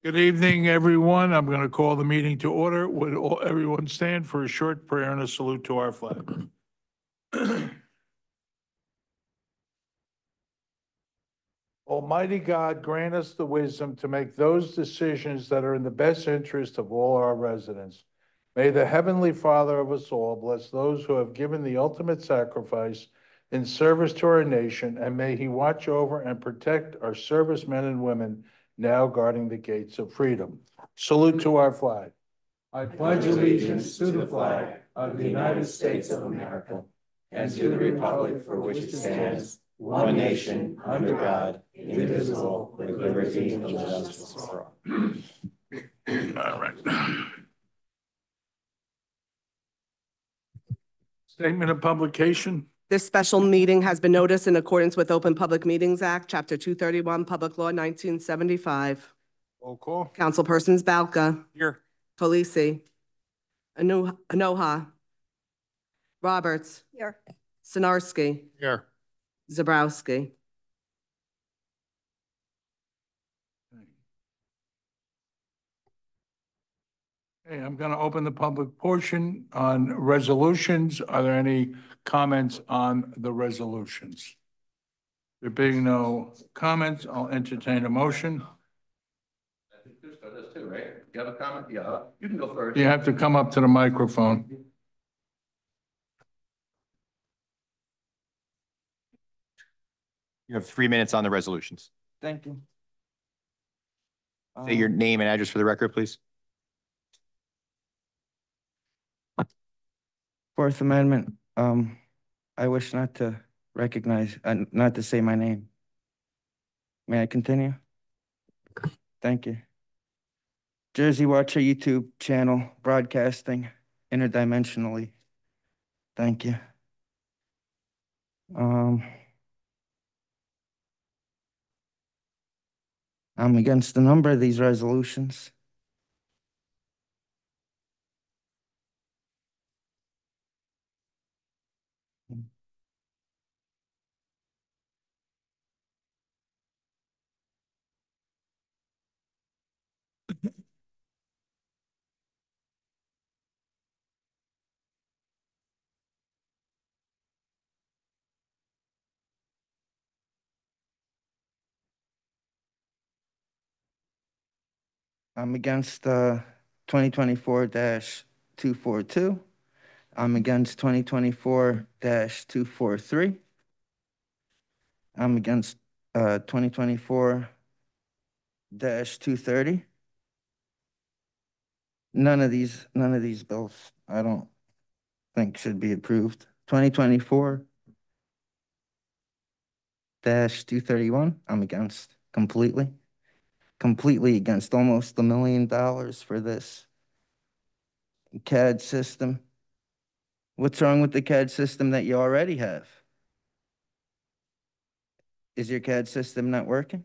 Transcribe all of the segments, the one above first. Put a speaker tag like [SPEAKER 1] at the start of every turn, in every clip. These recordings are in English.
[SPEAKER 1] Good evening, everyone. I'm going to call the meeting to order. Would everyone stand for a short prayer and a salute to our flag? Almighty God, grant us the wisdom to make those decisions that are in the best interest of all our residents. May the Heavenly Father of us all bless those who have given the ultimate sacrifice in service to our nation, and may He watch over and protect our servicemen and women now guarding the gates of freedom. Salute to our flag.
[SPEAKER 2] I pledge allegiance to the flag of the United States of America and to the republic for which it stands, one nation, under God, indivisible, with liberty and justice for all.
[SPEAKER 1] All right. Statement of publication.
[SPEAKER 3] This special meeting has been noticed in accordance with Open Public Meetings Act, Chapter 231, Public Law 1975.
[SPEAKER 1] Roll call.
[SPEAKER 3] Councilpersons Balca.
[SPEAKER 1] Here.
[SPEAKER 3] Polisi. Anoha. Roberts.
[SPEAKER 4] Here.
[SPEAKER 3] Sinarski.
[SPEAKER 1] Here.
[SPEAKER 3] Zabrowski.
[SPEAKER 1] Okay, I'm going to open the public portion on resolutions. Are there any comments on the resolutions? There being no comments, I'll entertain a motion.
[SPEAKER 2] I think there's this too, right? You have a comment? Yeah, you can go first.
[SPEAKER 1] You have to come up to the microphone.
[SPEAKER 5] You have 3 minutes on the resolutions.
[SPEAKER 6] Thank you.
[SPEAKER 5] Say your name and address for the record, please.
[SPEAKER 6] Fourth Amendment, I wish not to recognize, not to say my name. May I continue? Thank you. Jersey Watcher YouTube channel, broadcasting interdimensionally. Thank you. I'm against a number of these resolutions. I'm against 2024-242. I'm against 2024-243. I'm against 2024-230. None of these bills I don't think should be approved. 2024-231, I'm against completely against. Almost $1 million for this CAD system. What's wrong with the CAD system that you already have? Is your CAD system not working?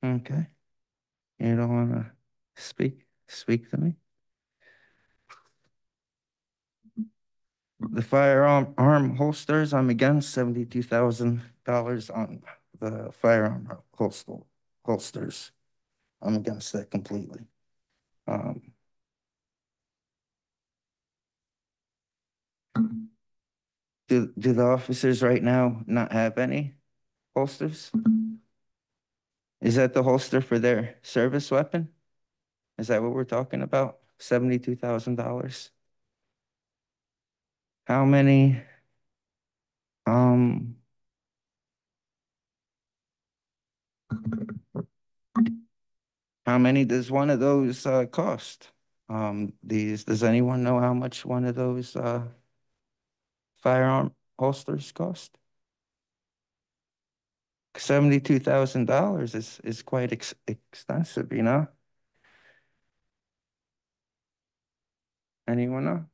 [SPEAKER 6] Okay. You don't want to speak to me? The firearm holsters, I'm against $72,000 on the firearm holsters. I'm against that completely. Do the officers right now not have any holsters? Is that the holster for their service weapon? Is that what we're talking about? $72,000. How many does one of those cost? Does anyone know how much one of those firearm holsters cost? $72,000 is quite expensive, you know? Anyone know?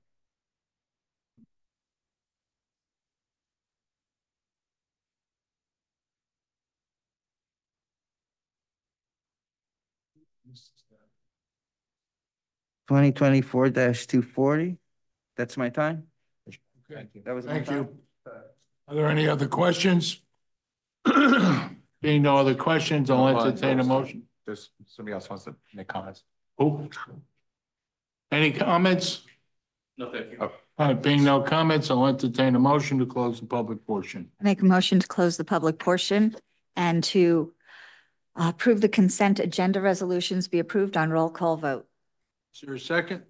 [SPEAKER 6] (2024-240). That's my time.
[SPEAKER 1] Okay.
[SPEAKER 6] That was my
[SPEAKER 1] Thank
[SPEAKER 6] time.
[SPEAKER 1] you. Are there any other questions? Being no other questions, I'll entertain a motion.
[SPEAKER 5] There's somebody else wants to make comments.
[SPEAKER 1] Who? Any comments?
[SPEAKER 2] No, thank you.
[SPEAKER 1] All right, being no comments, I'll entertain a motion to close the public portion.
[SPEAKER 4] Make a motion to close the public portion and to approve the consent agenda resolutions be approved on roll call vote.
[SPEAKER 1] Is there a second?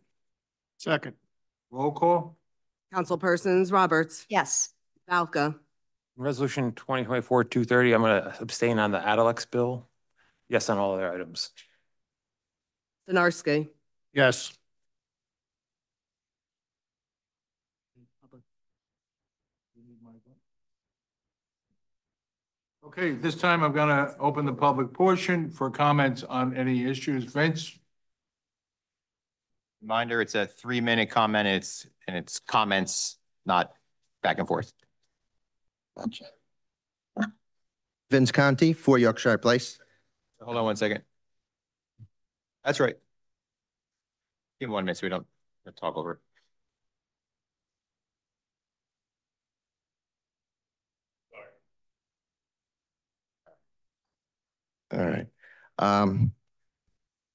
[SPEAKER 2] Second.
[SPEAKER 1] Roll call?
[SPEAKER 3] Councilpersons Roberts,
[SPEAKER 4] Yes.
[SPEAKER 3] Valka,
[SPEAKER 7] Resolution 2024-230, I'm going to abstain on the Adelix bill. Yes on all other items.
[SPEAKER 3] Stanarski.
[SPEAKER 2] Yes.
[SPEAKER 1] Okay, this time I'm gonna open the public portion for comments on any issues. Vince?
[SPEAKER 5] Reminder, it's a 3-minute comment. It's comments, not back and forth.
[SPEAKER 8] Vince Conti, 4 Yorkshire Place.
[SPEAKER 5] Hold on 1 second. That's right. Give him 1 minute so we don't talk over it.
[SPEAKER 8] All right.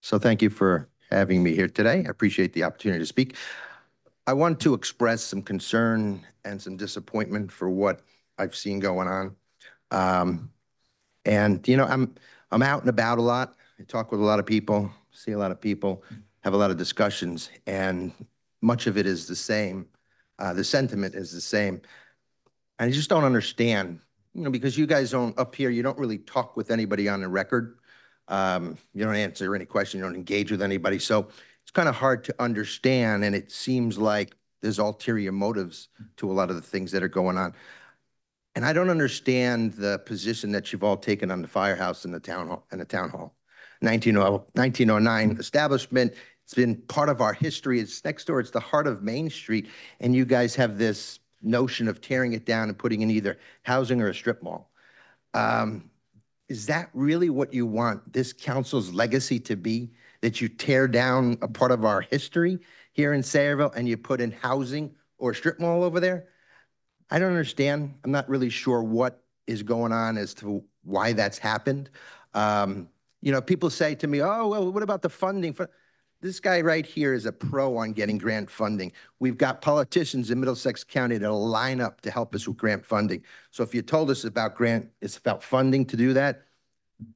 [SPEAKER 8] So thank you for having me here today. I appreciate the opportunity to speak. I want to express some concern and some disappointment for what I've seen going on. And you know, I'm out and about a lot. I talk with a lot of people, see a lot of people, have a lot of discussions, and much of it is the same. The sentiment is the same. And I just don't understand, you know, because you guys don't, up here, you don't really talk with anybody on the record. You don't answer any question, you don't engage with anybody. So it's kind of hard to understand, and it seems like there's ulterior motives to a lot of the things that are going on. And I don't understand the position that you've all taken on the firehouse and the town hall. 1909 establishment. It's been part of our history. It's next door. It's the heart of Main Street. And you guys have this notion of tearing it down and putting in either housing or a strip mall. Is that really what you want this council's legacy to be? That you tear down a part of our history here in Sayreville and you put in housing or a strip mall over there? I don't understand. I'm not really sure what is going on as to why that's happened. You know, people say to me, oh, well, what about the funding? This guy right here is a pro on getting grant funding. We've got politicians in Middlesex County that'll line up to help us with grant funding. So if you told us about it's about funding to do that,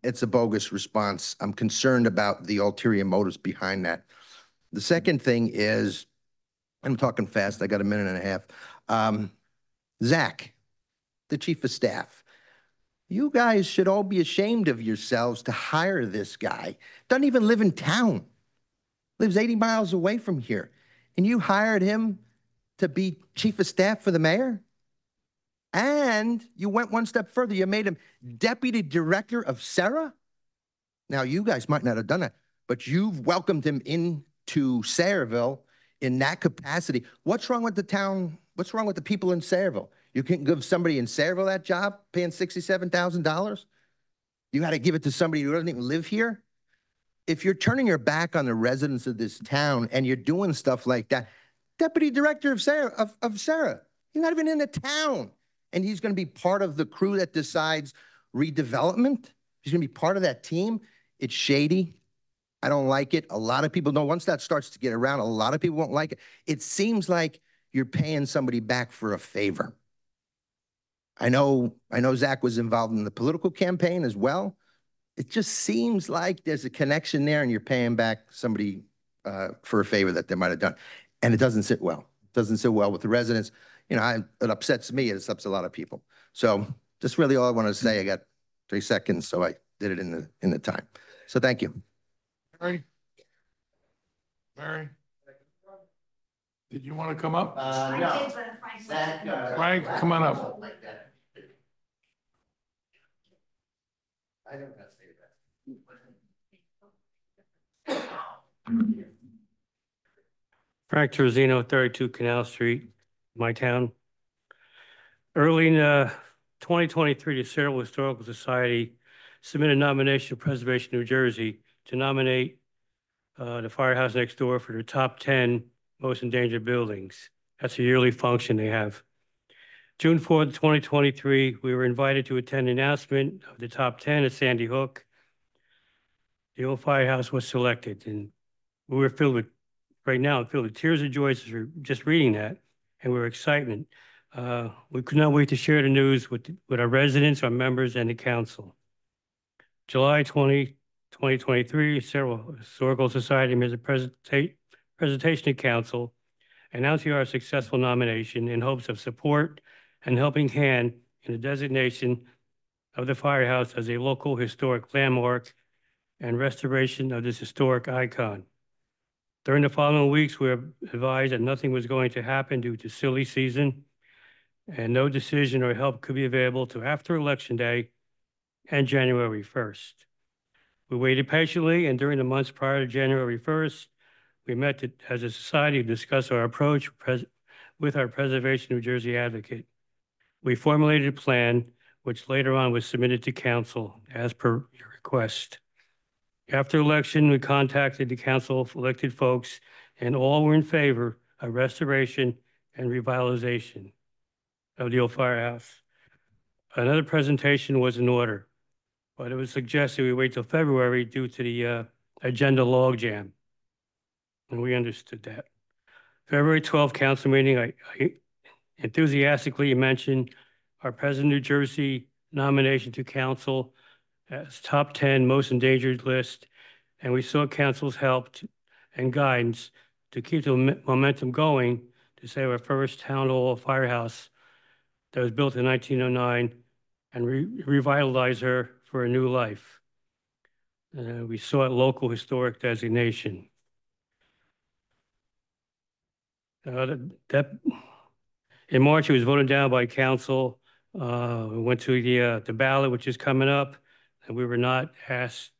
[SPEAKER 8] it's a bogus response. I'm concerned about the ulterior motives behind that. The second thing is, I'm talking fast, I got a minute and a half. Zach, the chief of staff, you guys should all be ashamed of yourselves to hire this guy. Doesn't even live in town. Lives 80 miles away from here. And you hired him to be chief of staff for the mayor? And you went one step further. You made him deputy director of SARA? Now, you guys might not have done that, but you've welcomed him into Sayreville in that capacity. What's wrong with the town? What's wrong with the people in Sayreville? You can't give somebody in Sayreville that job paying $67,000? You got to give it to somebody who doesn't even live here? If you're turning your back on the residents of this town and you're doing stuff like that, deputy director of SARA, he's not even in the town. And he's going to be part of the crew that decides redevelopment. He's going to be part of that team. It's shady. I don't like it. A lot of people don't. Once that starts to get around, a lot of people won't like it. It seems like you're paying somebody back for a favor. I know Zach was involved in the political campaign as well. It just seems like there's a connection there and you're paying back somebody for a favor that they might have done. And it doesn't sit well. It doesn't sit well with the residents. You know, it upsets me. It upsets a lot of people. So just really all I want to say. I got 3 seconds, so I did it in the time. So thank you.
[SPEAKER 1] Mary? Did you want to come up?
[SPEAKER 8] No.
[SPEAKER 1] Frank, come on up.
[SPEAKER 8] I don't have to say that.
[SPEAKER 9] Frank Terzino, 32 Canal Street, my town. Early in 2023, the Sayreville Historical Society submitted a nomination to Preservation New Jersey to nominate the firehouse next door for their top 10 most endangered buildings. That's a yearly function they have. June 4th, 2023, we were invited to attend the announcement of the top 10 at Sandy Hook. The old firehouse was selected, and we were filled with, right now, filled with tears of joy just reading that, and we were excitement. We could not wait to share the news with our residents, our members, and the council. July 2023, Cerro Historical Society made a presentation to council announcing our successful nomination in hopes of support and helping hand in the designation of the firehouse as a local historic landmark and restoration of this historic icon. During the following weeks, we were advised that nothing was going to happen due to silly season, and no decision or help could be available to after Election Day and January 1st. We waited patiently, and during the months prior to January 1st, we met as a society to discuss our approach with our Preservation New Jersey advocate. We formulated a plan, which later on was submitted to council as per your request. After election, we contacted the council of elected folks, and all were in favor of restoration and revitalization of the old firehouse. Another presentation was in order, but it was suggested we wait till February due to the agenda logjam, and we understood that. February 12th council meeting, I enthusiastically mentioned our President New Jersey nomination to council as top 10 most endangered list, and we sought council's help and guidance to keep the momentum going to save our first town hall firehouse that was built in 1909 and revitalize her for a new life. We sought local historic designation. In March, it was voted down by council. We went to the ballot, which is coming up, and we were not asked,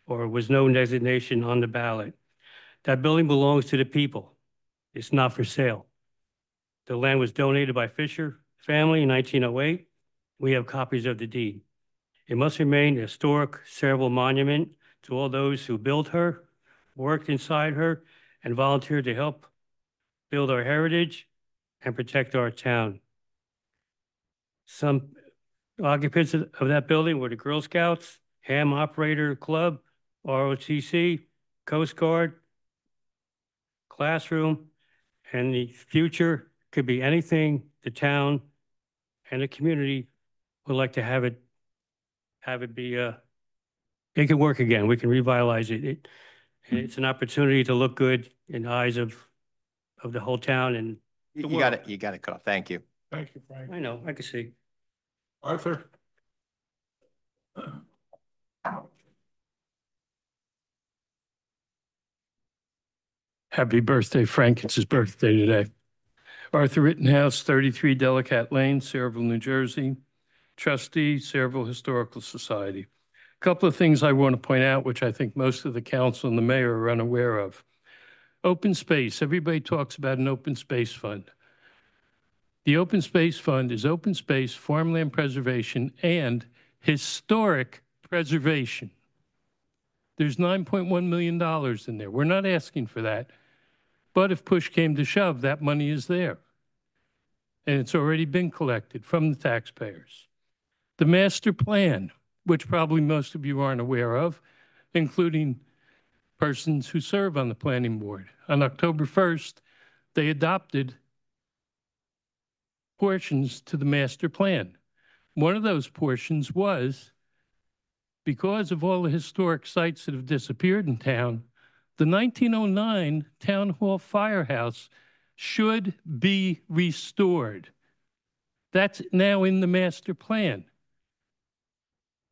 [SPEAKER 9] or was no designation on the ballot. That building belongs to the people. It's not for sale. The land was donated by Fisher family in 1908. We have copies of the deed. It must remain a historic Sayreville monument to all those who built her, worked inside her, and volunteered to help build our heritage and protect our town. Some occupants of that building were the Girl Scouts, Ham Operator Club, ROTC, Coast Guard, classroom, and the future could be anything the town and the community would like to have it be, it can work again. We can revitalize it. It's an opportunity to look good in the eyes of the whole town and the world.
[SPEAKER 5] You got it cut off. Thank you.
[SPEAKER 1] Thank you, Frank.
[SPEAKER 9] I know, I can see.
[SPEAKER 1] Arthur?
[SPEAKER 10] Happy birthday, Frank. It's his birthday today. Arthur Rittenhouse, 33 Delacat Lane, Sayreville, New Jersey. Trustee, Sayreville Historical Society. A couple of things I want to point out, which I think most of the council and the mayor are unaware of. Open space. Everybody talks about an open space fund. The open space fund is open space, farmland preservation, and historic preservation. There's $9.1 million in there. We're not asking for that. But if push came to shove, that money is there. And it's already been collected from the taxpayers. The master plan, which probably most of you aren't aware of, including persons who serve on the planning board. On October 1st, they adopted portions to the master plan. One of those portions was, because of all the historic sites that have disappeared in town, the 1909 Town Hall Firehouse should be restored. That's now in the master plan.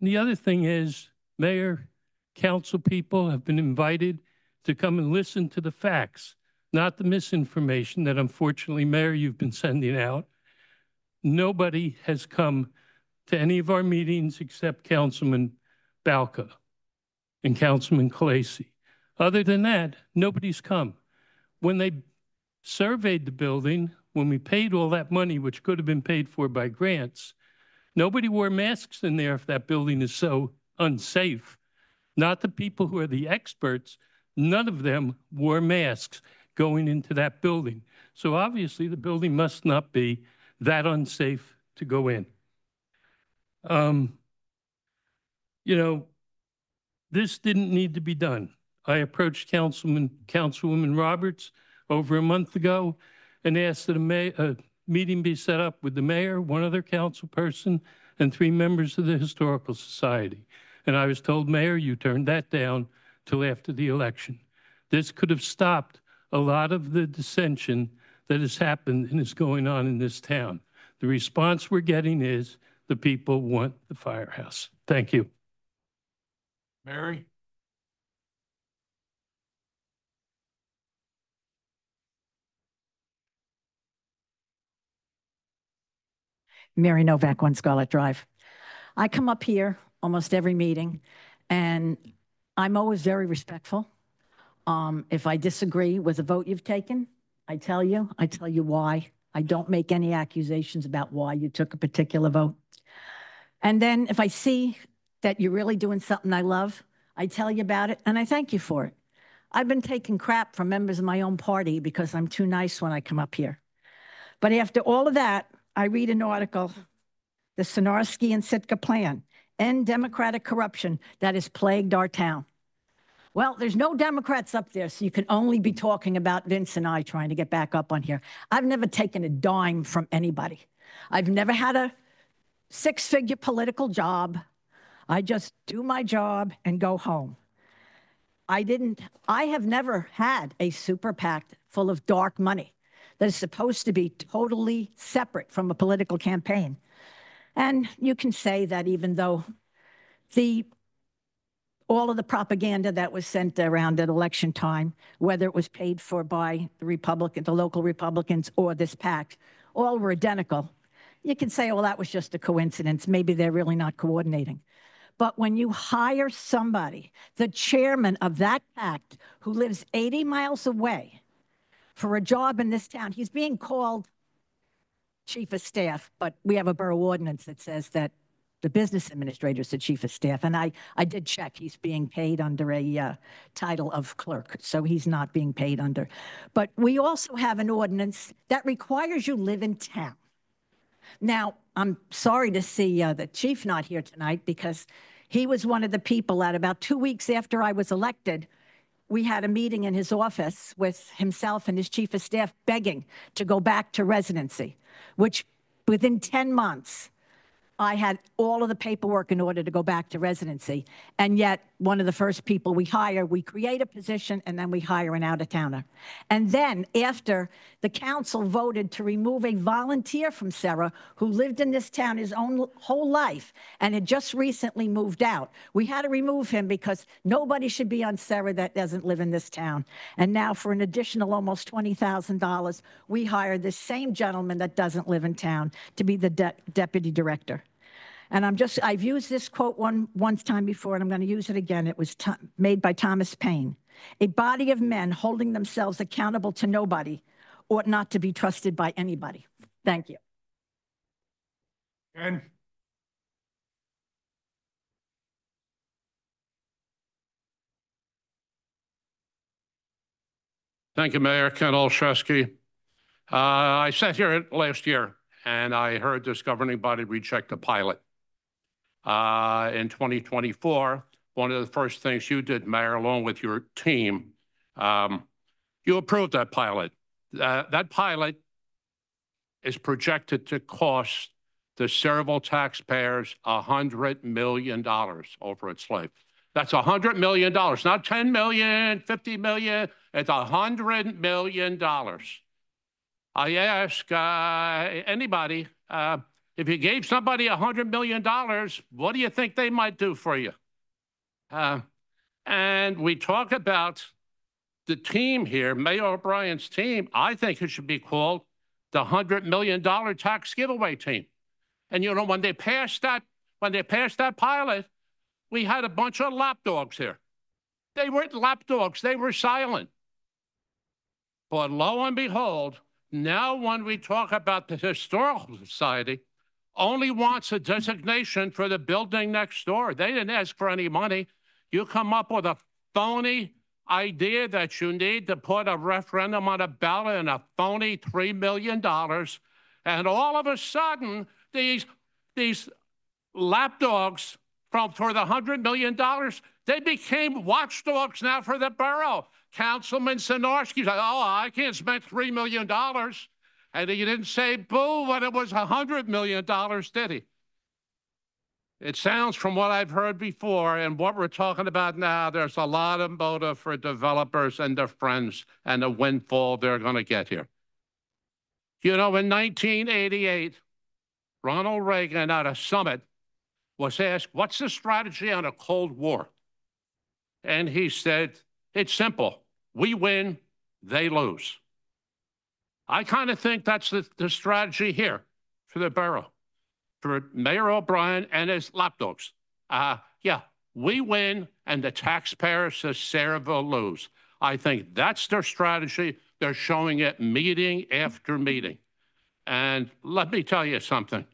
[SPEAKER 10] And the other thing is, Mayor, council people have been invited to come and listen to the facts, not the misinformation that unfortunately, Mayor, you've been sending out. Nobody has come to any of our meetings except Councilman Balca and Councilman Khaleesi. Other than that, nobody's come. When they surveyed the building, when we paid all that money, which could have been paid for by grants, nobody wore masks in there if that building is so unsafe. Not the people who are the experts. None of them wore masks going into that building. So obviously the building must not be that unsafe to go in. You know, this didn't need to be done. I approached Councilwoman Roberts over a month ago and asked that a meeting be set up with the mayor, one other council person, and 3 members of the Historical Society. And I was told, Mayor, you turned that down till after the election. This could have stopped a lot of the dissension that has happened and is going on in this town. The response we're getting is the people want the firehouse. Thank you.
[SPEAKER 1] Mary?
[SPEAKER 11] Mary Novak, 1 Scarlet Drive. I come up here almost every meeting, and I'm always very respectful. If I disagree with a vote you've taken, I tell you why. I don't make any accusations about why you took a particular vote. And then if I see that you're really doing something I love, I tell you about it, and I thank you for it. I've been taking crap from members of my own party because I'm too nice when I come up here. But after all of that, I read an article, the Sonarsky and Sitka Plan, End Democratic Corruption That Has Plagued Our Town. Well, there's no Democrats up there, so you can only be talking about Vince and I trying to get back up on here. I've never taken a dime from anybody. I've never had a 6-figure political job. I just do my job and go home. I have never had a super PAC full of dark money that is supposed to be totally separate from a political campaign. And you can say that even though all of the propaganda that was sent around at election time, whether it was paid for by the local Republicans or this PAC, all were identical. You can say, well, that was just a coincidence. Maybe they're really not coordinating. But when you hire somebody, the chairman of that PAC, who lives 80 miles away, for a job in this town, he's being called chief of staff, but we have a borough ordinance that says that the business administrator is the chief of staff. And I did check, he's being paid under a title of clerk, so he's not being paid under. But we also have an ordinance that requires you live in town. Now, I'm sorry to see the chief not here tonight, because he was one of the people that about 2 weeks after I was elected, we had a meeting in his office with himself and his chief of staff begging to go back to residency, which within 10 months, I had all of the paperwork in order to go back to residency. And yet, one of the first people we hire, we create a position and then we hire an out-of-towner. And then after the council voted to remove a volunteer from Sarah who lived in this town his own whole life and had just recently moved out, we had to remove him because nobody should be on Sarah that doesn't live in this town. And now for an additional almost $20,000, we hired this same gentleman that doesn't live in town to be the deputy director. And I've used this quote one time before, and I'm going to use it again. It was made by Thomas Paine. A body of men holding themselves accountable to nobody ought not to be trusted by anybody. Thank you.
[SPEAKER 1] Ken?
[SPEAKER 12] Thank you, Mayor. Ken Olszewski. I sat here last year, and I heard this governing body reject the pilot. In 2024, one of the first things you did, Mayor, along with your team, you approved that pilot. That pilot is projected to cost the Saraville taxpayers $100 million over its life. That's $100 million, not 10 million, 50 million. It's $100 million. I ask anybody, if you gave somebody $100 million, what do you think they might do for you? And we talk about the team here, Mayor O'Brien's team. I think it should be called the $100 million tax giveaway team. And you know, when they passed that pilot, we had a bunch of lapdogs here. They weren't lapdogs, they were silent. But lo and behold, now when we talk about the Historical Society, only wants a designation for the building next door. They didn't ask for any money. You come up with a phony idea that you need to put a referendum on a ballot and a phony $3 million, And all of a sudden, these lapdogs for the $100 million, they became watchdogs now for the borough. Councilman Sinarski said, oh, I can't spend $3 million. And he didn't say boo when it was $100 million, did he? It sounds from what I've heard before and what we're talking about now, there's a lot of motive for developers and their friends and the windfall they're going to get here. You know, in 1988, Ronald Reagan at a summit was asked, what's the strategy on a Cold War? And he said, it's simple. We win, they lose. I kind of think that's the strategy here for the borough, for Mayor O'Brien and his lapdogs. Yeah, we win and the taxpayers of Sayreville lose. I think that's their strategy. They're showing it meeting after meeting. And let me tell you something,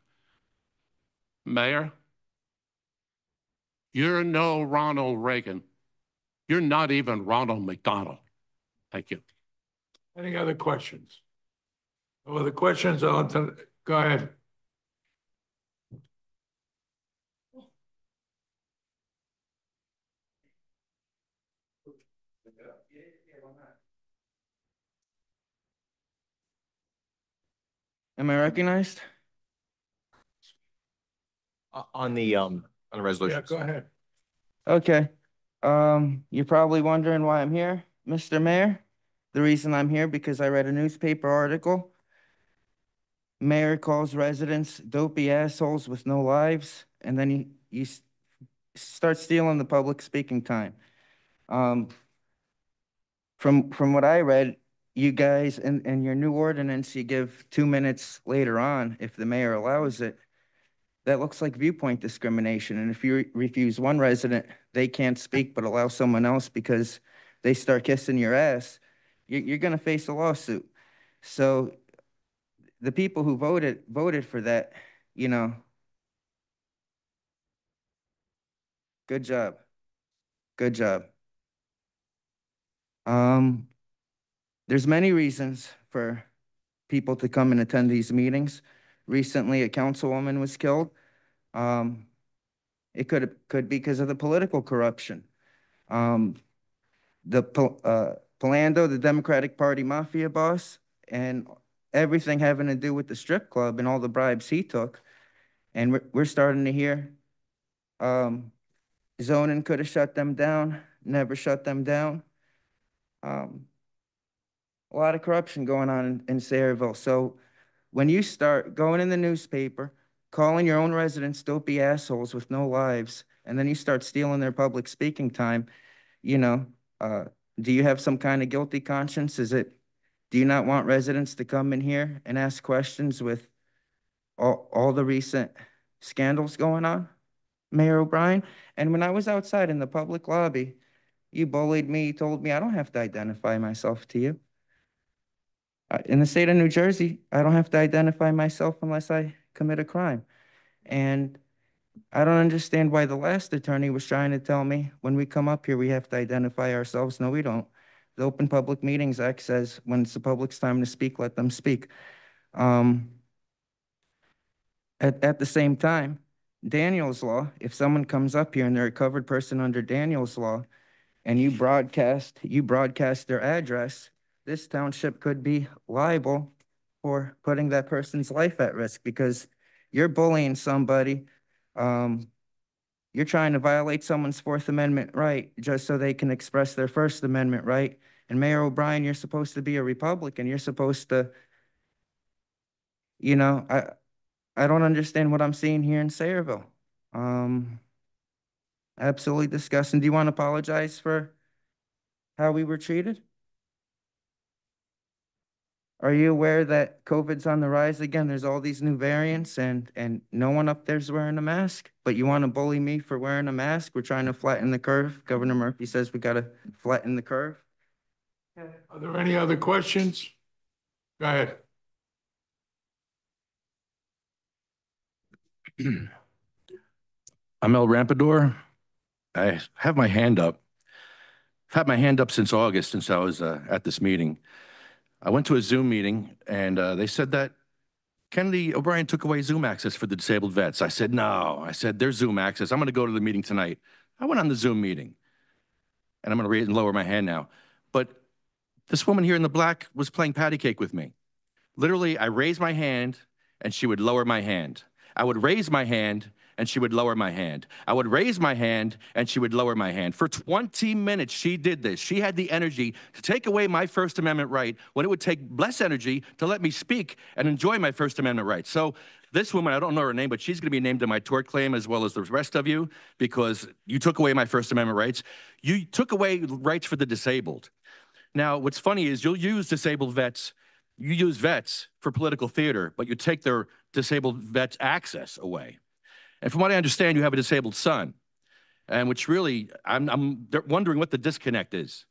[SPEAKER 12] Mayor, you're no Ronald Reagan. You're not even Ronald McDonald. Thank you.
[SPEAKER 1] Any other questions? No other questions on to, go ahead.
[SPEAKER 6] Am I recognized?
[SPEAKER 5] On the resolution.
[SPEAKER 1] Yeah, go ahead.
[SPEAKER 6] Okay. You're probably wondering why I'm here, Mr. Mayor. The reason I'm here because I read a newspaper article. Mayor calls residents dopey assholes with no lives, and then you start stealing the public speaking time. From what I read, you guys in your new ordinance, you give 2 minutes later on if the mayor allows it. That looks like viewpoint discrimination. And if you refuse one resident, they can't speak but allow someone else because they start kissing your ass, you're going to face a lawsuit. So the people who voted for that, you know, good job. Good job. There's many reasons for people to come and attend these meetings. Recently, a councilwoman was killed. It could be because of the political corruption. Palando, the Democratic Party mafia boss, and everything having to do with the strip club and all the bribes he took. And we're starting to hear zoning could have shut them down, never shut them down. A lot of corruption going on in Sayreville. So when you start going in the newspaper, calling your own residents dopey assholes with no lives, and then you start stealing their public speaking time, you know, do you have some kind of guilty conscience? Do you not want residents to come in here and ask questions with all the recent scandals going on, Mayor O'Brien? And when I was outside in the public lobby, you bullied me, you told me I don't have to identify myself to you. In the state of New Jersey, I don't have to identify myself unless I commit a crime. And I don't understand why the last attorney was trying to tell me when we come up here, we have to identify ourselves. No, we don't. The Open Public Meetings Act says when it's the public's time to speak, let them speak. At the same time, Daniel's Law, if someone comes up here and they're a covered person under Daniel's Law and you broadcast their address, this township could be liable for putting that person's life at risk because you're bullying somebody. You're trying to violate someone's Fourth Amendment right just so they can express their First Amendment right. And Mayor O'Brien, you're supposed to be a Republican. You're supposed to, you know, I don't understand what I'm seeing here in Sayreville. Absolutely disgusting. Do you want to apologize for how we were treated? Are you aware that COVID's on the rise again? There's all these new variants and no one up there's wearing a mask, but you want to bully me for wearing a mask? We're trying to flatten the curve. Governor Murphy says we got to flatten the curve.
[SPEAKER 1] Are there any other questions? Go ahead.
[SPEAKER 13] I'm El Rampador. I have my hand up. I've had my hand up since August, since I was at this meeting. I went to a Zoom meeting and they said that Kennedy O'Brien took away Zoom access for the disabled vets. I said, no. I said, there's Zoom access. I'm going to go to the meeting tonight. I went on the Zoom meeting. And I'm going to raise and lower my hand now. But this woman here in the black was playing patty cake with me. Literally, I raised my hand, and she would lower my hand. I would raise my hand, and she would lower my hand. I would raise my hand, and she would lower my hand. For 20 minutes, she did this. She had the energy to take away my First Amendment right when it would take less energy to let me speak and enjoy my First Amendment rights. So this woman, I don't know her name, but she's going to be named in my tort claim as well as the rest of you because you took away my First Amendment rights. You took away rights for the disabled. Now, what's funny is you'll use disabled vets. You use vets for political theater, but you take their disabled vets' access away. And from what I understand, you have a disabled son, and which really, I'm wondering what the disconnect is,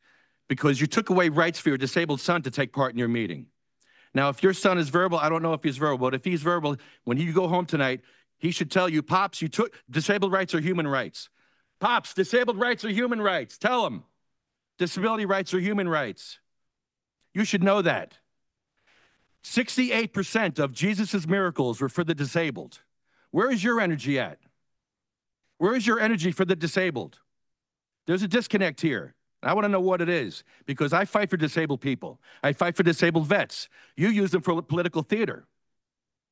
[SPEAKER 13] because you took away rights for your disabled son to take part in your meeting. Now, if your son is verbal, I don't know if he's verbal, but if he's verbal, when you go home tonight, he should tell you, Pops, you took disabled rights are human rights. Pops, disabled rights are human rights. Tell him. Disability rights are human rights. You should know that. 68% of Jesus' miracles were for the disabled. Where is your energy at? Where is your energy for the disabled? There's a disconnect here. I want to know what it is, because I fight for disabled people. I fight for disabled vets. You use them for political theater.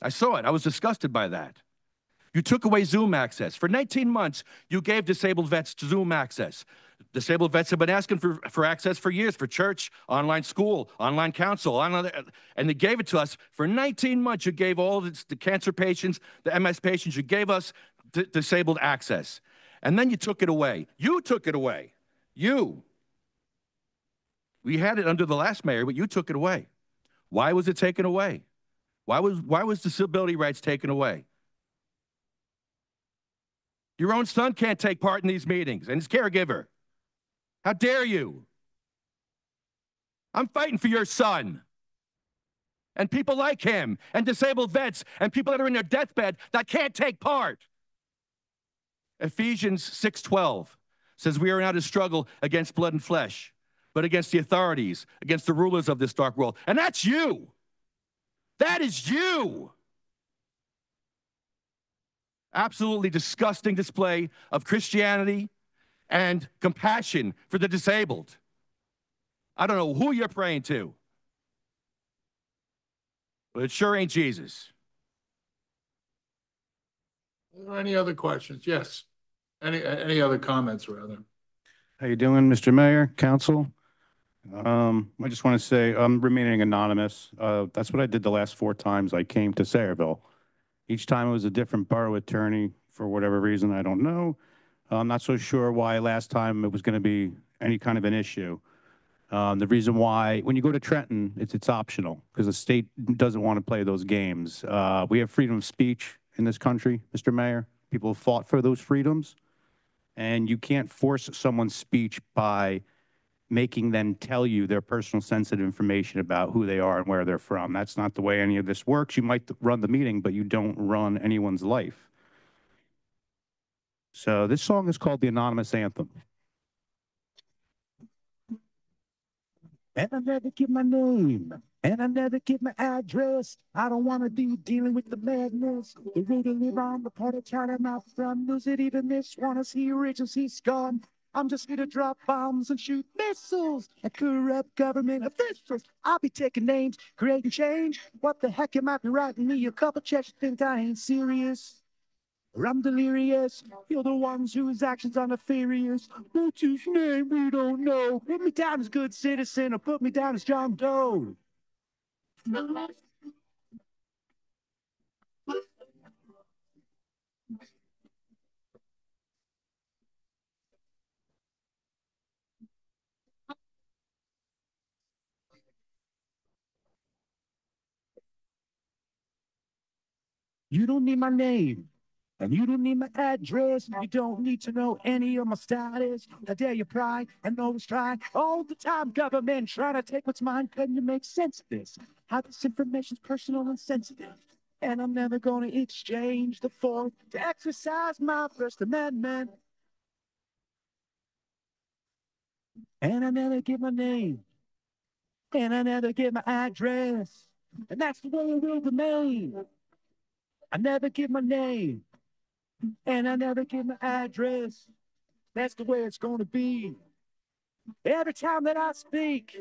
[SPEAKER 13] I saw it. I was disgusted by that. You took away Zoom access. For 19 months, you gave disabled vets Zoom access. Disabled vets have been asking for access for years, for church, online school, online counsel, and they gave it to us. For 19 months, you gave all the cancer patients, the MS patients, you gave us disabled access. And then you took it away. You took it away. You. We had it under the last mayor, but you took it away. Why was it taken away? Why was disability rights taken away? Your own son can't take part in these meetings, and his caregiver. How dare you? I'm fighting for your son and people like him and disabled vets and people that are in their deathbed that can't take part. Ephesians 6:12 says we are not to struggle against blood and flesh, but against the authorities, against the rulers of this dark world. And that's you. That is you. Absolutely disgusting display of Christianity and compassion for the disabled. I don't know who you're praying to, but it sure ain't Jesus.
[SPEAKER 1] Are there any other questions? Yes. Any other comments, rather?
[SPEAKER 14] How you doing, Mr. Mayor, Council? I just want to say I'm remaining anonymous. That's what I did the last 4 times I came to Sayreville. Each time it was a different borough attorney for whatever reason, I don't know. I'm not so sure why last time it was going to be any kind of an issue. The reason why, when you go to Trenton, it's optional because the state doesn't want to play those games. We have freedom of speech in this country, Mr. Mayor. People have fought for those freedoms, and you can't force someone's speech by making them tell you their personal sensitive information about who they are and where they're from. That's not the way any of this works. You might run the meeting, but you don't run anyone's life. So this song is called the Anonymous Anthem. And I never give my name, and I never give my address. I don't want to be dealing with the madness. The way to live on the part of town I'm not from. Does it even miss? Want to see rich and see scum? I'm just here to drop bombs and shoot missiles at corrupt government officials. I'll be taking names, creating change. What the heck am I writing me? A couple checks think I ain't serious. Or I'm delirious. You're the ones whose actions are nefarious. What's his name? We don't know. Put me down as good citizen or put me down as John Doe. You don't need my name. And you don't need my address. You don't need to know any of my status. How dare you pry and always try all the time, government trying to take what's mine. Couldn't you make sense of this? How this information's personal and sensitive. And I'm never going to exchange the fourth to exercise my First Amendment. And I never give my name. And I never give my address. And that's the way it will remain.
[SPEAKER 15] I never give my name, and I never give my address. That's the way it's gonna be. Every time that I speak.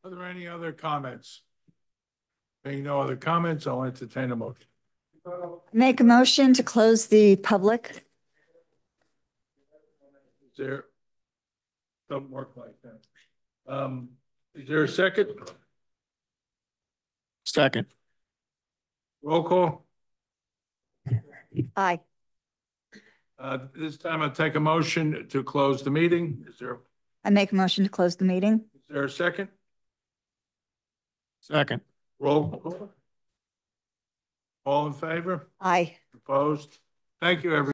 [SPEAKER 1] Are there any other comments? Being no other comments, I'll entertain a motion.
[SPEAKER 4] Make a motion to close the public.
[SPEAKER 1] Is there? Don't work like that. Is there a second?
[SPEAKER 15] Second.
[SPEAKER 1] Roll call.
[SPEAKER 4] Aye.
[SPEAKER 1] This time I'll take a motion to close the meeting.
[SPEAKER 4] I make a motion to close the meeting.
[SPEAKER 1] Is there a second?
[SPEAKER 15] Second.
[SPEAKER 1] Roll call. All in favor?
[SPEAKER 4] Aye.
[SPEAKER 1] Opposed? Thank you, everyone.